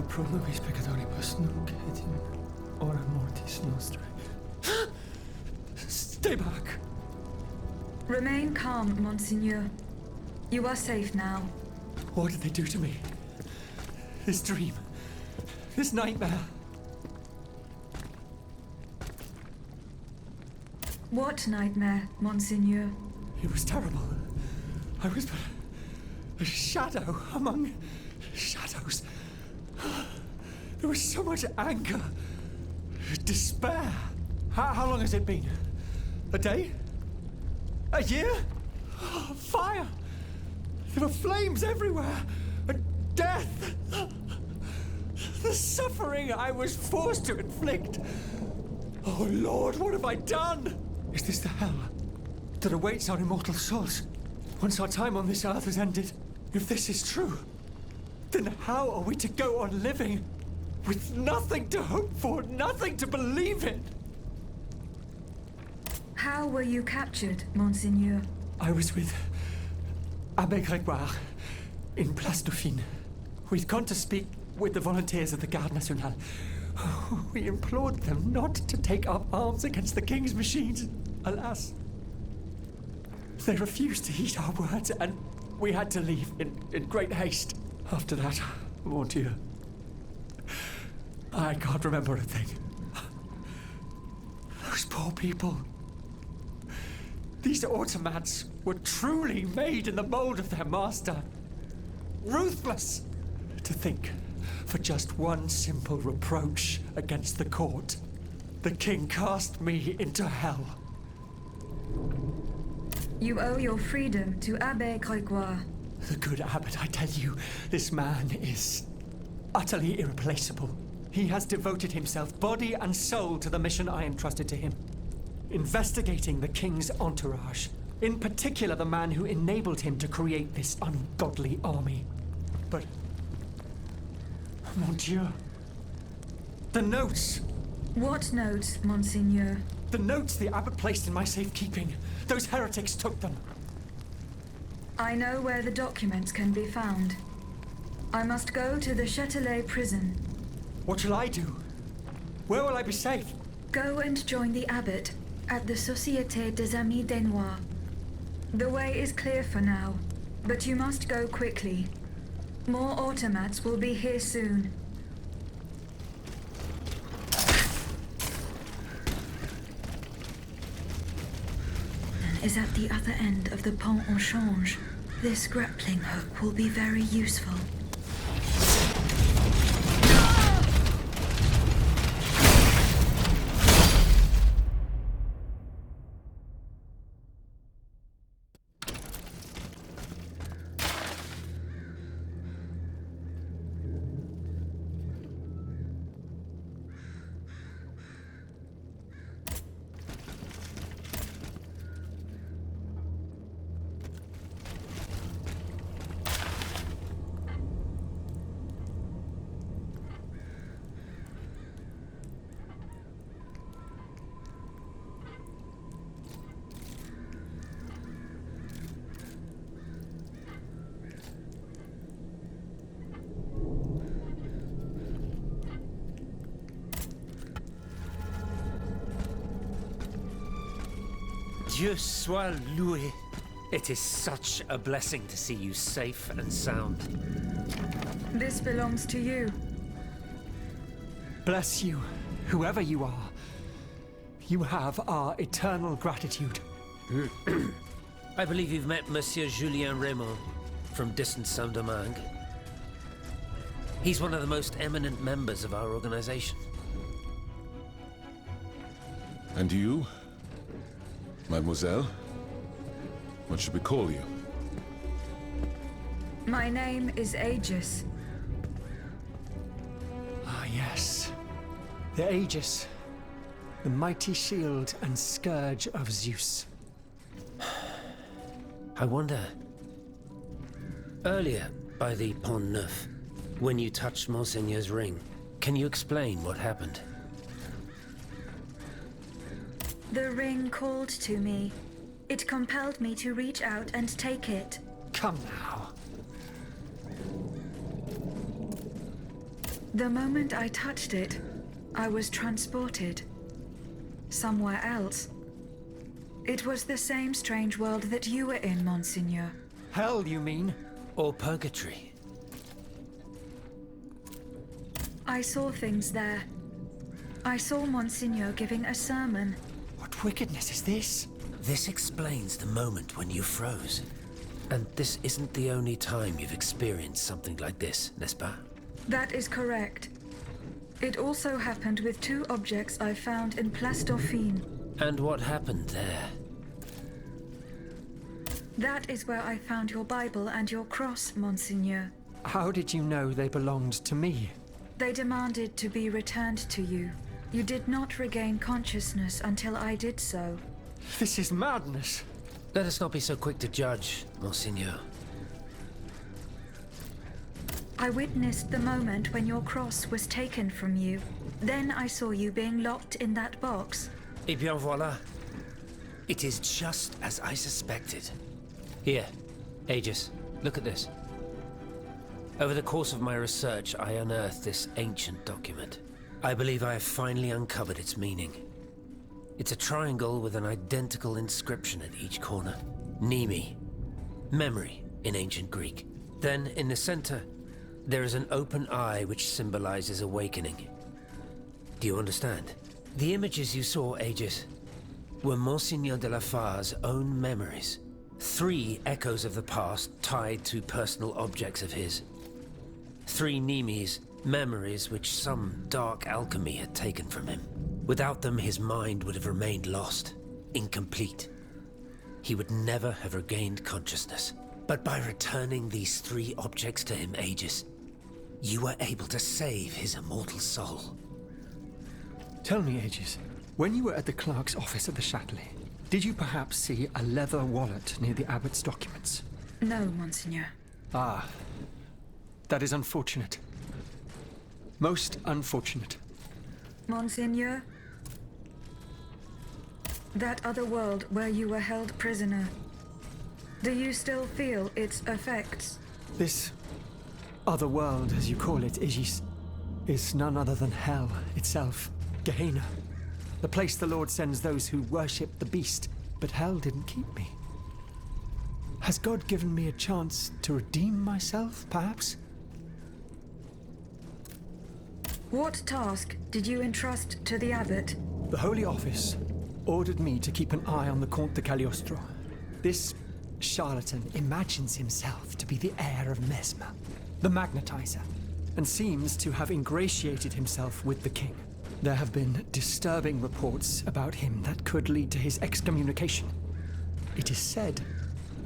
pro nobis peccatoribus nunc et in hora mortis nostrae. Stay back! Remain calm, Monseigneur. You are safe now. What did they do to me? This dream. This nightmare. What nightmare, Monseigneur? It was terrible. I was but a shadow among shadows. There was so much anger, despair. How long has it been? A day? A year? Fire! There were flames everywhere, and death! The suffering I was forced to inflict. Oh Lord, what have I done? Is this the hell that awaits our immortal souls once our time on this earth has ended? If this is true, then how are we to go on living with nothing to hope for, nothing to believe in? How were you captured, Monseigneur? I was with Abbé Grégoire in Place Dauphine. We'd gone to speak with the volunteers of the Garde Nationale. We implored them not to take up arms against the king's machines. Alas, they refused to heed our words, and we had to leave in great haste. After that, mon Dieu, I can't remember a thing. Those poor people. These automats were truly made in the mold of their master. Ruthless. To think, for just one simple reproach against the court, the king cast me into hell. You owe your freedom to Abbé Grégoire. The good abbot, I tell you, this man is utterly irreplaceable. He has devoted himself body and soul to the mission I entrusted to him. Investigating the king's entourage. In particular, the man who enabled him to create this ungodly army. But, mon Dieu, the notes! What notes, Monseigneur? The notes the abbot placed in my safekeeping. Those heretics took them. I know where the documents can be found. I must go to the Châtelet prison. What shall I do? Where will I be safe? Go and join the abbot at the Société des Amis des Noirs. The way is clear for now, but you must go quickly. More automats will be here soon. Is at the other end of the Pont au Change. This grappling hook will be very useful. Dieu soit loué. It is such a blessing to see you safe and sound. This belongs to you. Bless you, whoever you are. You have our eternal gratitude. I believe you've met Monsieur Julien Raymond from distant Saint-Domingue. He's one of the most eminent members of our organization. And you? Mademoiselle? What should we call you? My name is Aegis. Ah, yes. The Aegis. The mighty shield and scourge of Zeus. I wonder... Earlier, by the Pont Neuf, when you touched Monseigneur's ring, can you explain what happened? The ring called to me. It compelled me to reach out and take it. Come now. The moment I touched it, I was transported. Somewhere else. It was the same strange world that you were in, Monseigneur. Hell, you mean? Or purgatory. I saw things there. I saw Monseigneur giving a sermon. What wickedness is this? This explains the moment when you froze. And this isn't the only time you've experienced something like this, n'est-ce pas? That is correct. It also happened with 2 objects I found in Place Dauphine. And what happened there? That is where I found your Bible and your cross, Monseigneur. How did you know they belonged to me? They demanded to be returned to you. You did not regain consciousness until I did so. This is madness. Let us not be so quick to judge, Monseigneur. I witnessed the moment when your cross was taken from you. Then I saw you being locked in that box. Eh bien voilà. It is just as I suspected. Here, Aegis, look at this. Over the course of my research, I unearthed this ancient document. I believe I have finally uncovered its meaning. It's a triangle with an identical inscription at each corner. Nemi, memory in ancient Greek. Then, in the center, there is an open eye which symbolizes awakening. Do you understand? The images you saw, Aegis, were Monseigneur de la Far's own memories. 3 echoes of the past tied to personal objects of his. 3 Nemes, memories which some dark alchemy had taken from him. Without them, his mind would have remained lost, incomplete. He would never have regained consciousness. But by returning these 3 objects to him, Aegis, you were able to save his immortal soul. Tell me, Aegis, when you were at the clerk's office at the Châtelet, did you perhaps see a leather wallet near the abbot's documents? No, Monseigneur. Ah, that is unfortunate. Most unfortunate. Monseigneur? That other world where you were held prisoner. Do you still feel its effects? This other world, as you call it, Aegis, is none other than hell itself. Gehenna. The place the Lord sends those who worship the beast. But hell didn't keep me. Has God given me a chance to redeem myself, perhaps? What task did you entrust to the abbot? The Holy Office ordered me to keep an eye on the Comte de Cagliostro. This charlatan imagines himself to be the heir of Mesmer, the magnetizer, and seems to have ingratiated himself with the king. There have been disturbing reports about him that could lead to his excommunication. It is said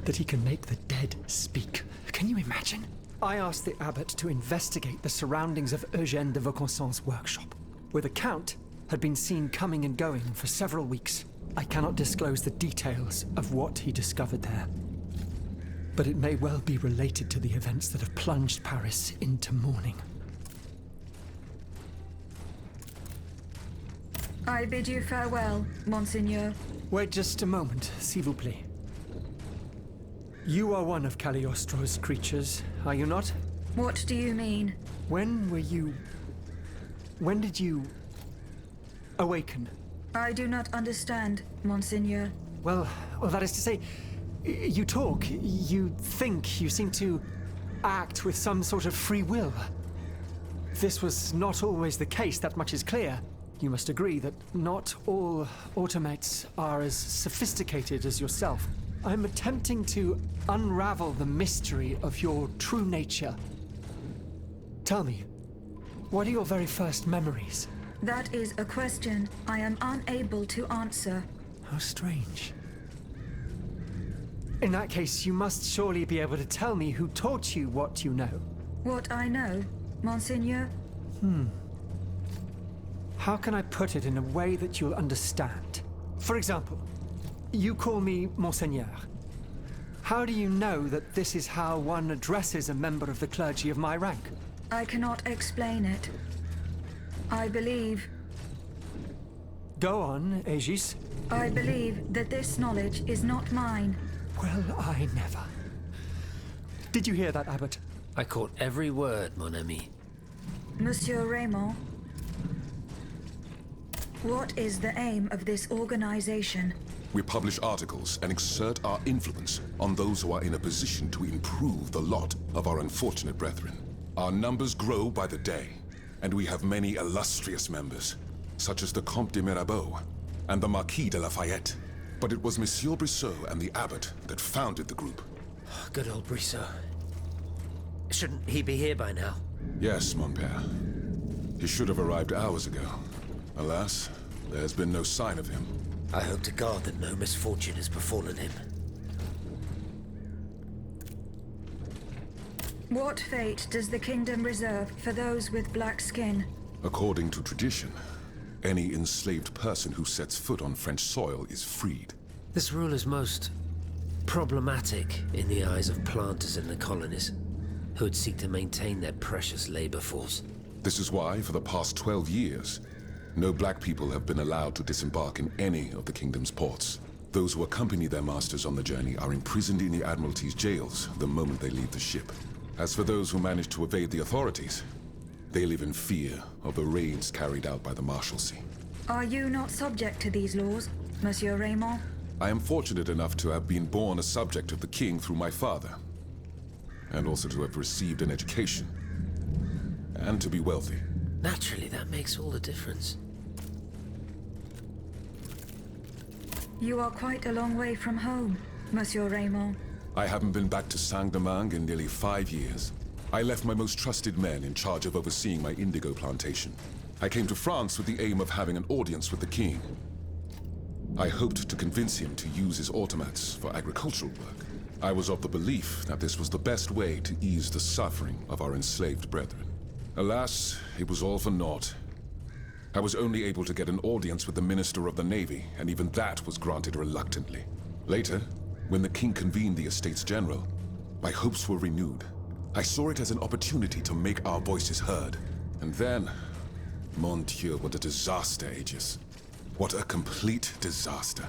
that he can make the dead speak. Can you imagine? I asked the abbot to investigate the surroundings of Eugène de Vaucanson's workshop, where the Count had been seen coming and going for several weeks. I cannot disclose the details of what he discovered there, but it may well be related to the events that have plunged Paris into mourning. I bid you farewell, Monseigneur. Wait just a moment, s'il vous plaît. You are one of Cagliostro's creatures, are you not? What do you mean? When did you awaken? I do not understand, Monseigneur. Well, that is to say, you talk, you think, you seem to act with some sort of free will. This was not always the case, that much is clear. You must agree that not all automates are as sophisticated as yourself. I'm attempting to unravel the mystery of your true nature. Tell me, what are your very first memories? That is a question I am unable to answer. How strange. In that case, you must surely be able to tell me who taught you what you know. What I know, Monseigneur? How can I put it in a way that you'll understand? For example, you call me Monseigneur. How do you know that this is how one addresses a member of the clergy of my rank? I cannot explain it. I believe Go on, Aegis. I believe that this knowledge is not mine. Well, I never. Did you hear that, Abbot? I caught every word, mon ami. Monsieur Raymond, what is the aim of this organization? We publish articles and exert our influence on those who are in a position to improve the lot of our unfortunate brethren. Our numbers grow by the day, and we have many illustrious members, such as the Comte de Mirabeau and the Marquis de Lafayette. But it was Monsieur Brissot and the Abbot that founded the group. Good old Brissot. Shouldn't he be here by now? Yes, mon père. He should have arrived hours ago. Alas, there has been no sign of him. I hope to God that no misfortune has befallen him. What fate does the kingdom reserve for those with black skin? According to tradition, any enslaved person who sets foot on French soil is freed. This rule is most problematic in the eyes of planters in the colonies, who would seek to maintain their precious labor force. This is why, for the past 12 years, no black people have been allowed to disembark in any of the kingdom's ports. Those who accompany their masters on the journey are imprisoned in the Admiralty's jails the moment they leave the ship. As for those who manage to evade the authorities, they live in fear of the raids carried out by the Marshalsea. Are you not subject to these laws, Monsieur Raymond? I am fortunate enough to have been born a subject of the king through my father, and also to have received an education, and to be wealthy. Naturally, that makes all the difference. You are quite a long way from home, Monsieur Raymond. I haven't been back to Saint-Domingue in nearly 5 years. I left my most trusted men in charge of overseeing my indigo plantation. I came to France with the aim of having an audience with the king. I hoped to convince him to use his automats for agricultural work. I was of the belief that this was the best way to ease the suffering of our enslaved brethren. Alas, it was all for naught. I was only able to get an audience with the Minister of the Navy, and even that was granted reluctantly. Later, when the king convened the Estates General, my hopes were renewed. I saw it as an opportunity to make our voices heard. And then, mon Dieu, what a disaster, Aegis. What a complete disaster.